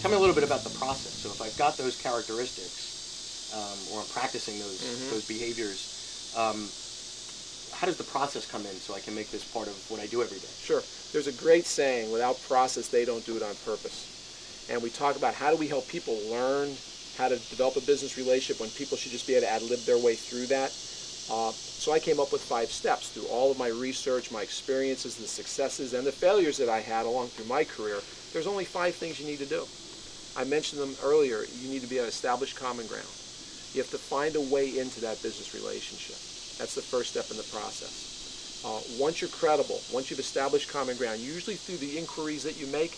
Tell me a little bit about the process. So if I've got those characteristics, or I'm practicing those behaviors, how does the process come in so I can make this part of what I do every day? Sure. There's a great saying, without process, they don't do it on purpose. And we talk about how do we help people learn how to develop a business relationship when people should just be able to ad-lib their way through that. So I came up with 5 steps through all of my research, my experiences, the successes, and the failures that I had along through my career. There's only 5 things you need to do. I mentioned them earlier. You need to be able to establish common ground. You have to find a way into that business relationship. That's the first step in the process. Once you're credible, once you've established common ground, usually through the inquiries that you make,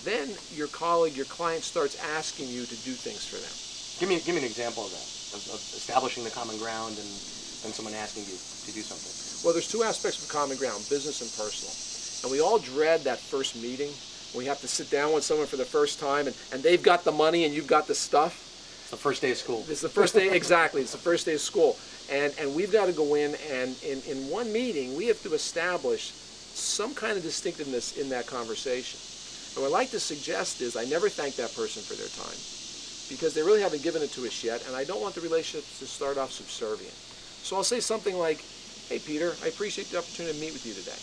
then your colleague, your client starts asking you to do things for them. Give me an example of that, of establishing the common ground and then someone asking you to do something. Well, there's 2 aspects of common ground, business and personal. And we all dread that first meeting when we have to sit down with someone for the first time and they've got the money and you've got the stuff. It's the first day of school. It's the first day, exactly. It's the first day of school. And we've got to go in and in one meeting, we have to establish some kind of distinctiveness in that conversation. And what I'd like to suggest is I never thank that person for their time because they really haven't given it to us yet, and I don't want the relationship to start off subservient. So I'll say something like, hey, Peter, I appreciate the opportunity to meet with you today.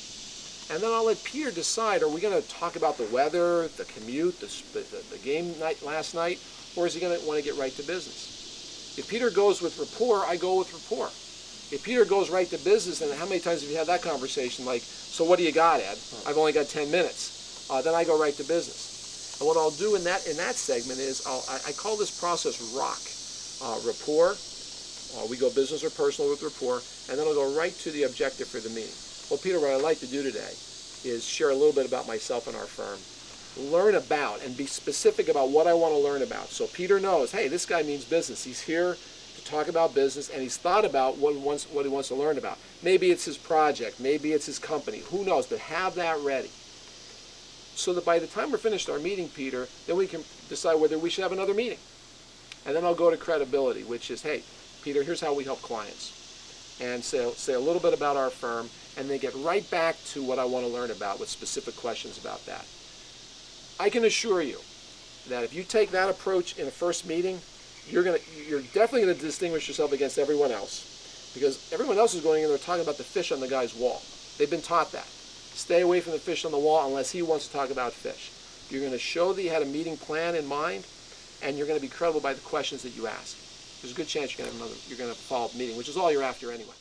And then I'll let Peter decide, are we going to talk about the weather, the commute, the game night last night, or is he going to want to get right to business? If Peter goes with rapport, I go with rapport. If Peter goes right to business, and how many times have you had that conversation, like, so what do you got, Ed? I've only got 10 minutes. Then I go right to business. And what I'll do in that segment is I call this process ROCK. Rapport, we go business or personal with rapport, and then I'll go right to the objective for the meeting. Well, Peter, what I'd like to do today is share a little bit about myself and our firm. Learn about and be specific about what I want to learn about. So Peter knows, hey, this guy means business. He's here to talk about business, and he's thought about what he wants to learn about. Maybe it's his project. Maybe it's his company. Who knows? But have that ready. So that by the time we're finished our meeting, Peter, then we can decide whether we should have another meeting. And then I'll go to credibility, which is, hey, Peter, here's how we help clients. And say a little bit about our firm, and then get right back to what I want to learn about with specific questions about that. I can assure you that if you take that approach in a first meeting, you're definitely going to distinguish yourself against everyone else, because everyone else is going in there talking about the fish on the guy's wall. They've been taught that. Stay away from the fish on the wall unless he wants to talk about fish. You're going to show that you had a meeting plan in mind, and you're going to be credible by the questions that you ask. There's a good chance you're going to have a follow-up meeting, which is all you're after anyway.